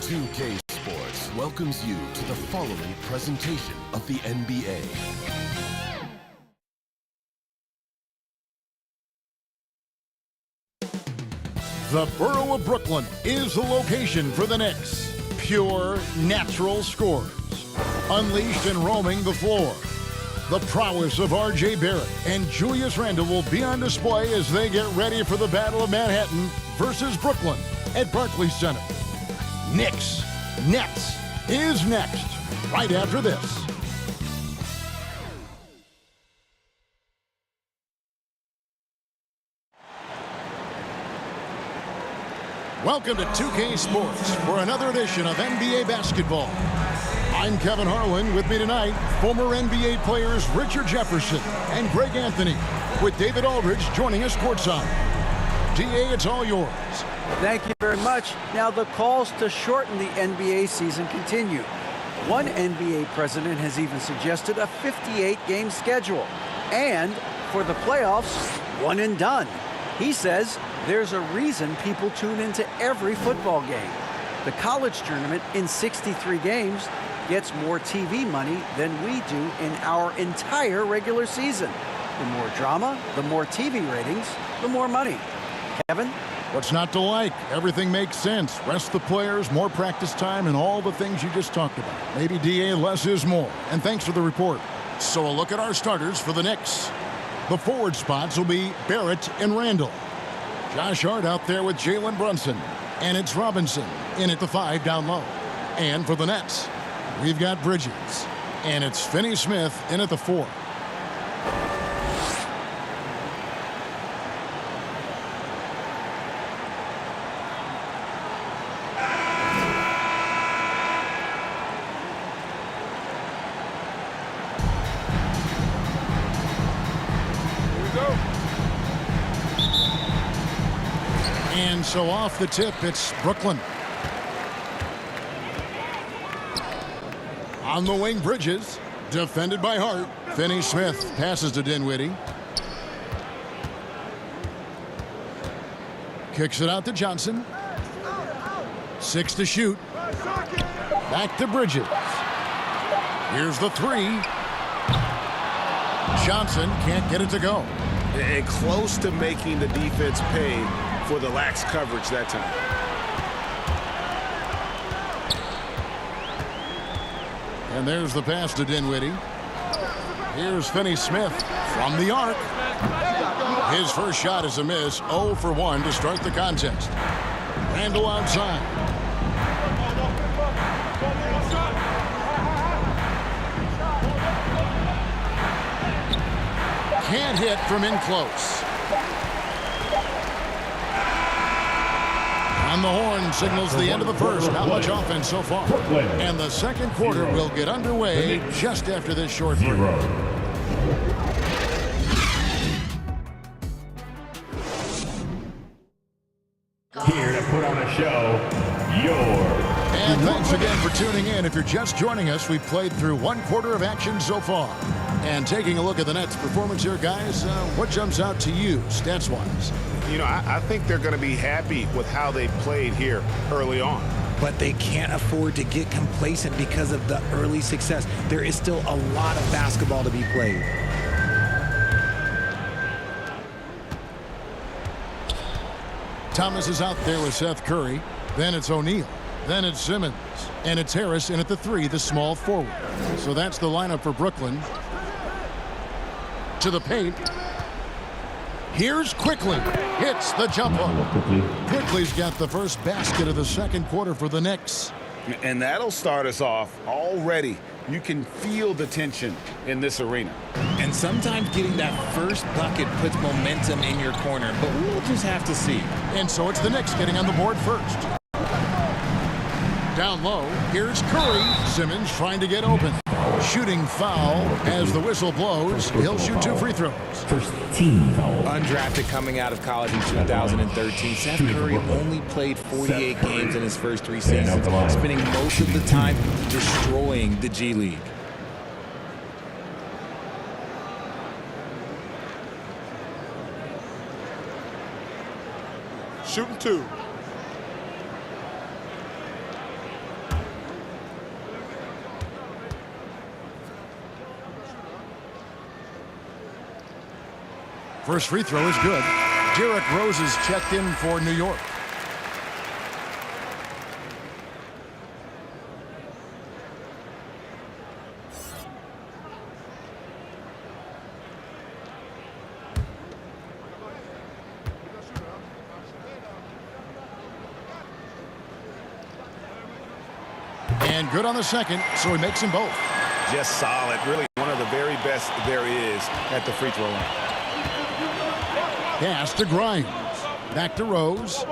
2K Sports welcomes you to the following presentation of the NBA. The borough of Brooklyn is the location for the Knicks. Pure, natural scores. Unleashed and roaming the floor. The prowess of R.J. Barrett and Julius Randle will be on display as they get ready for the Battle of Manhattan versus Brooklyn at Barclays Center. Knicks Nets is next, right after this. Welcome to 2K Sports for another edition of NBA basketball. I'm Kevin Harlan. With me tonight, former NBA players Richard Jefferson and Greg Anthony, with David Aldridge joining us courtside. DA, it's all yours. Thank you very much. Now, the calls to shorten the NBA season continue. One NBA president has even suggested a 58-game schedule. And for the playoffs, one and done. He says there's a reason people tune into every football game. The college tournament in 63 games gets more TV money than we do in our entire regular season. The more drama, the more TV ratings, the more money. Kevin? What's not to like? Everything makes sense. Rest the players, more practice time, and all the things you just talked about. Maybe, DA, less is more. And thanks for the report. So a look at our starters for the Knicks. The forward spots will be Barrett and Randle. Josh Hart out there with Jalen Brunson. And it's Robinson in at the 5 down low. And for the Nets, we've got Bridges. And it's Finney Smith in at the 4. And so off the tip, it's Brooklyn. On the wing, Bridges, defended by Hart. Finney Smith passes to Dinwiddie. Kicks it out to Johnson. 6 to shoot. Back to Bridges. Here's the 3. Johnson can't get it to go. And close to making the defense pay for the lax coverage that time. And there's the pass to Dinwiddie. Here's Finney Smith from the arc. His first shot is a miss. 0 for 1 to start the contest. Randle outside. Can't hit from in close. On the horn signals the end of the first. Not much offense so far. And the second quarter will get underway just after this short break. Here to put on a show, And thanks again for tuning in. If you're just joining us, we've played through one quarter of action so far. And taking a look at the Nets' performance here, guys, what jumps out to you, stats-wise? You know, I think they're going to be happy with how they played here early on. But they can't afford to get complacent because of the early success. There is still a lot of basketball to be played. Thomas is out there with Seth Curry. Then it's O'Neal. Then it's Simmons. And it's Harris in at the 3, the small forward. So that's the lineup for Brooklyn. To the paint. Here's Quickly. Hits the jump hook. Quickly's got the first basket of the second quarter for the Knicks. And that'll start us off already. You can feel the tension in this arena. And sometimes getting that first bucket puts momentum in your corner, but we'll just have to see. And so it's the Knicks getting on the board first. Down low, here's Curry. Simmons trying to get open. Shooting foul as the whistle blows. He'll shoot 2 free throws. first team foul. Undrafted coming out of college in 2013, Seth Curry only played 48 games in his first 3 seasons, spending most of the time destroying the G League. Shooting 2. First free throw is good. Derrick Rose is checked in for New York. And good on the second, so he makes them both. Just solid. Really one of the very best there is at the free throw line. Pass to Grimes. Back to Rose.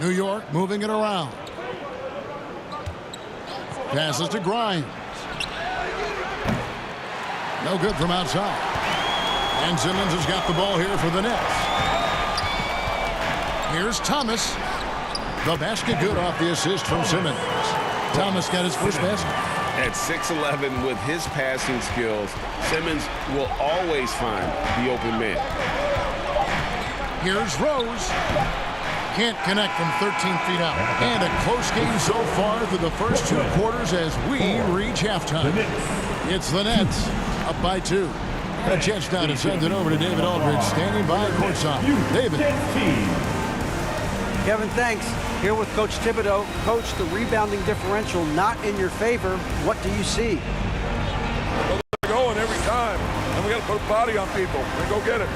New York moving it around. Passes to Grimes. No good from outside. And Simmons has got the ball here for the Nets. Here's Thomas. The basket good off the assist from Simmons. Thomas got his first basket. At 6'11", with his passing skills, Simmons will always find the open man. Here's Rose. Can't connect from 13 feet out. And a close game so far through the first 2 quarters as we reach halftime. It's the Nets up by 2. A chance now to send it over to David Aldridge, standing by courtside. David. Kevin, thanks. Here with Coach Thibodeau. Coach, the rebounding differential not in your favor. What do you see? Well, they're going every time, and we got to put a body on people and go get it.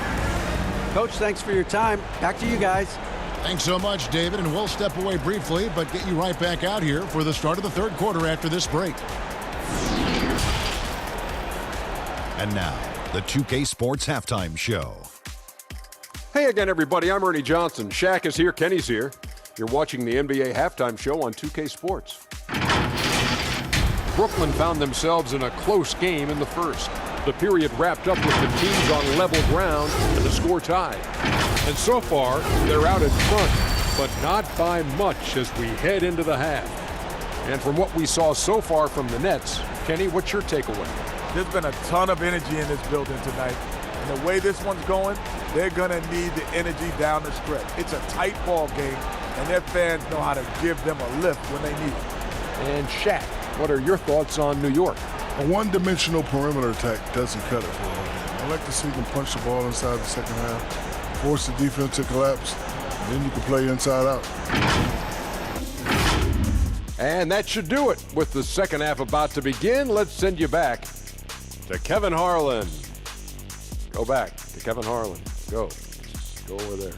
Coach, thanks for your time. Back to you guys. Thanks so much, David, and we'll step away briefly, but get you right back out here for the start of the third quarter after this break. And now, the 2K Sports Halftime Show. Hey again, everybody. I'm Ernie Johnson. Shaq is here. Kenny's here. You're watching the NBA Halftime Show on 2K Sports. Brooklyn found themselves in a close game in the first. The period wrapped up with the teams on level ground and the score tied. And so far, they're out in front, but not by much as we head into the half. And from what we saw so far from the Nets, Kenny, what's your takeaway? There's been a ton of energy in this building tonight. And the way this one's going, they're going to need the energy down the stretch. It's a tight ball game, and their fans know how to give them a lift when they need it. And Shaq, what are your thoughts on New York? A one-dimensional perimeter attack doesn't cut it for all game. I like to see them punch the ball inside the second half, force the defense to collapse, and then you can play inside out. And that should do it. With the second half about to begin, let's send you back to Kevin Harlan. Go back to Kevin Harlan. Go. Go over there.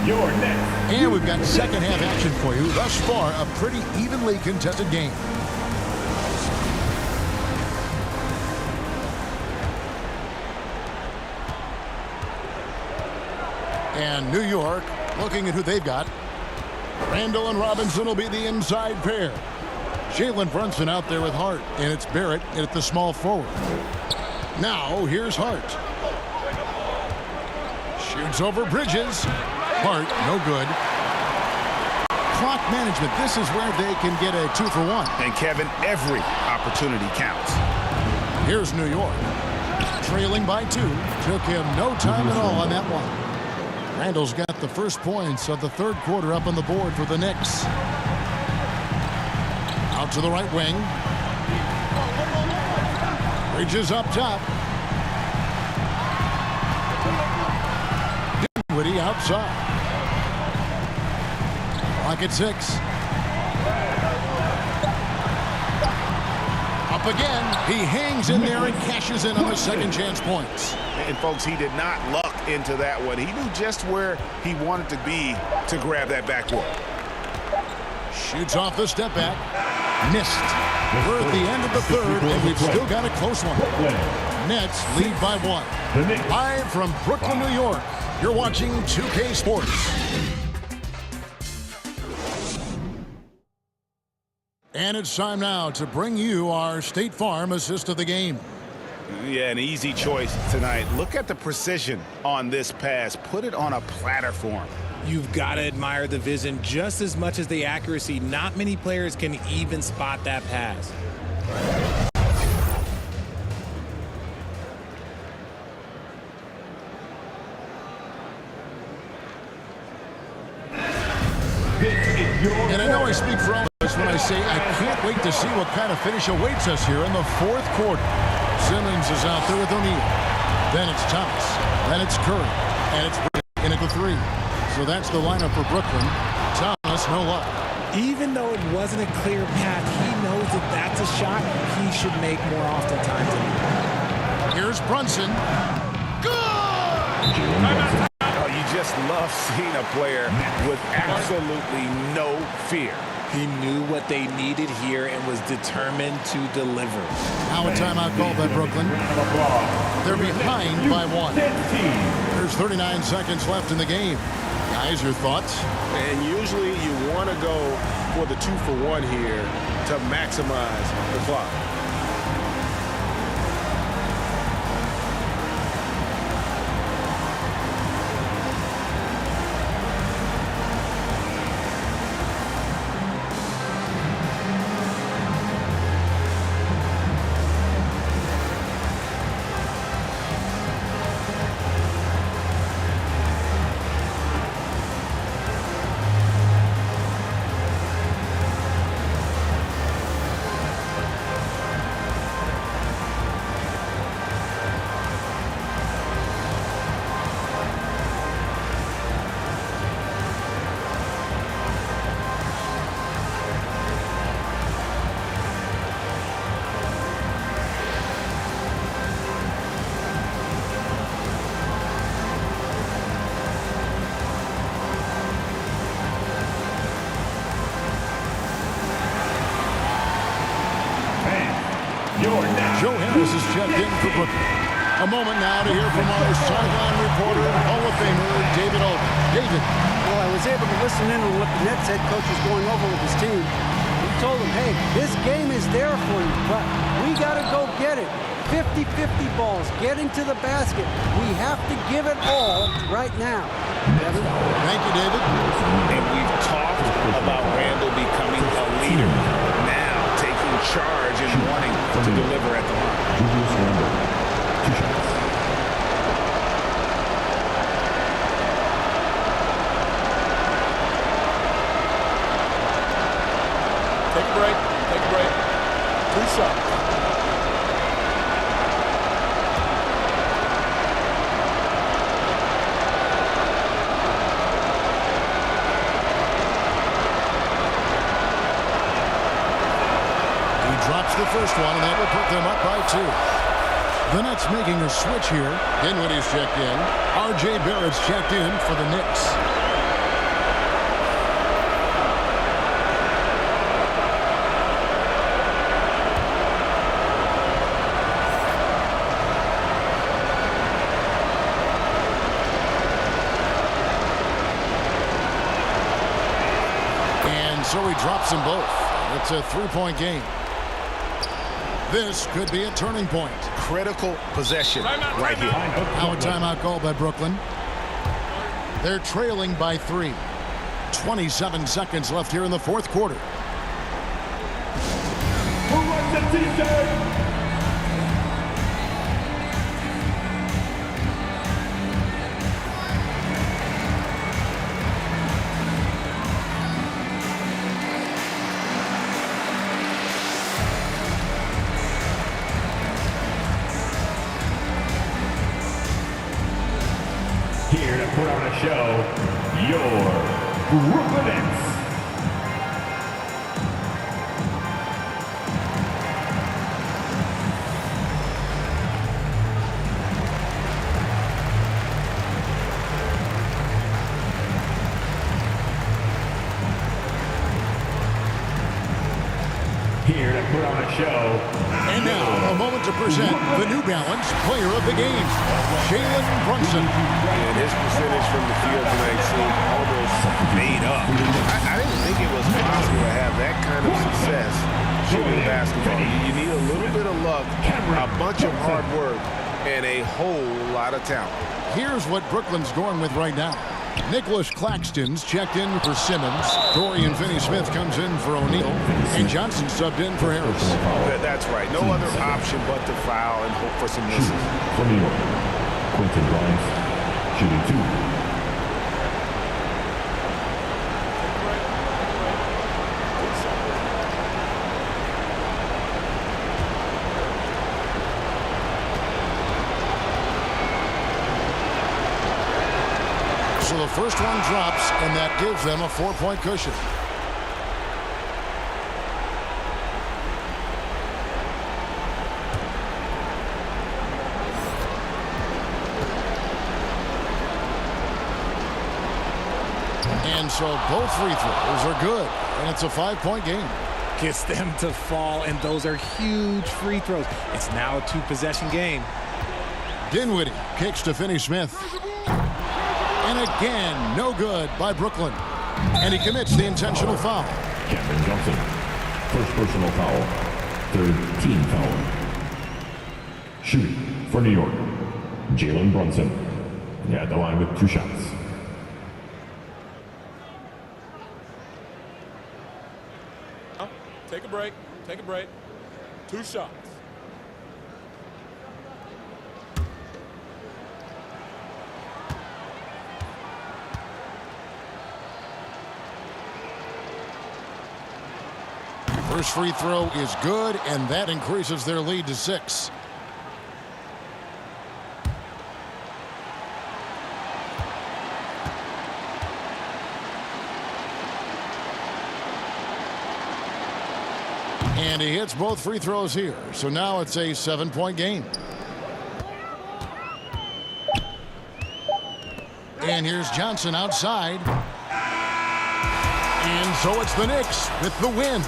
Your next. And we've got second half action for you. Thus far, a pretty evenly contested game. And New York looking at who they've got. Randall and Robinson will be the inside pair. Jalen Brunson out there with Hart, and it's Barrett at the small forward. Now here's Hart. Shoots over Bridges. Hart, no good. Clock management. This is where they can get a 2-for-1. And Kevin, every opportunity counts. Here's New York. Trailing by 2. Took him no time at all on that one. Randall's got the first points of the third quarter up on the board for the Knicks. Out to the right wing. Bridges up top. Dinwiddie outside. Clock at 6. Up again. He hangs in there and cashes in on the second chance points. And folks, he did not luck into that one. He knew just where he wanted to be to grab that backboard. Shoots off the step back. Missed. We're at the end of the third, and we've still got a close one. Nets lead by 1. Live from Brooklyn, New York, you're watching 2K Sports. And it's time now to bring you our State Farm assist of the game. Yeah, an easy choice tonight. Look at the precision on this pass. Put it on a platter for him. You've got to admire the vision just as much as the accuracy. Not many players can even spot that pass. This is I speak for all of us when I say I can't wait to see what kind of finish awaits us here in the fourth quarter. Simmons is out there with O'Neal. Then it's Thomas. Then it's Curry. And it's in at the three. So that's the lineup for Brooklyn. Thomas, no luck. Even though it wasn't a clear path, he knows that that's a shot he should make more often times than not. Here's Brunson. Oh, you just love seeing a player with absolutely no fear. He knew what they needed here and was determined to deliver. Now a timeout called by Brooklyn. They're behind by 1. There's 39 seconds left in the game. Guys, your thoughts? And usually you want to go for the 2-for-1 here to maximize the clock. Joe Harris is checked in for Brooklyn. A moment now to hear from our sideline reporter, Hall of Famer David Alden. David. Well, I was able to listen in on what the Nets head coach was going over with his team. He told them, hey, this game is there for you, but we got to go get it. 50-50 balls, getting to the basket. We have to give it all right now. Devin? Thank you, David. And we've talked about Randall becoming a leader. Now taking charge and wanting to deliver at the line. Julius Randle, 2 shots. Take a break. Take a break. 2 shots. Drops the first one, and that will put them up by 2. The Nets making a switch here. Dinwiddie's checked in. R.J. Barrett's checked in for the Knicks. And so he drops them both. It's a 3-point game. This could be a turning point. Critical possession right here. Now a timeout called by Brooklyn. They're trailing by 3. 27 seconds left here in the fourth quarter. Who wants the t-shirt? Here to put on a show, your Brooklyn Nets. Here to put on a show. And now, a moment to present the New Balance Player of the Game, Jalen Brunson. And his percentage from the field tonight seemed almost made up. I didn't think it was possible to have that kind of success shooting basketball. You need a little bit of luck, a bunch of hard work, and a whole lot of talent. Here's what Brooklyn's going with right now. Nicholas Claxton's checked in for Simmons. Dorian Finney-Smith comes in for O'Neal. And Johnson subbed in for Harris. That's right. No other option but to foul and hope for some misses. From New York, Quentin Grimes, shooting 2. first one drops, and that gives them a 4-point cushion. And so both free throws are good, and it's a 5-point game. Gets them to fall, and those are huge free throws. It's now a 2-possession game. Dinwiddie kicks to Finney Smith. And again, no good by Brooklyn. And he commits the intentional foul. Cameron Johnson, first personal foul, third team foul. Shooting for New York, Jalen Brunson. At the line with 2 shots. Take a break. Take a break. 2 shots. First free throw is good, and that increases their lead to 6. And he hits both free throws here. So now it's a 7-point game. And here's Johnson outside. And so it's the Knicks with the win.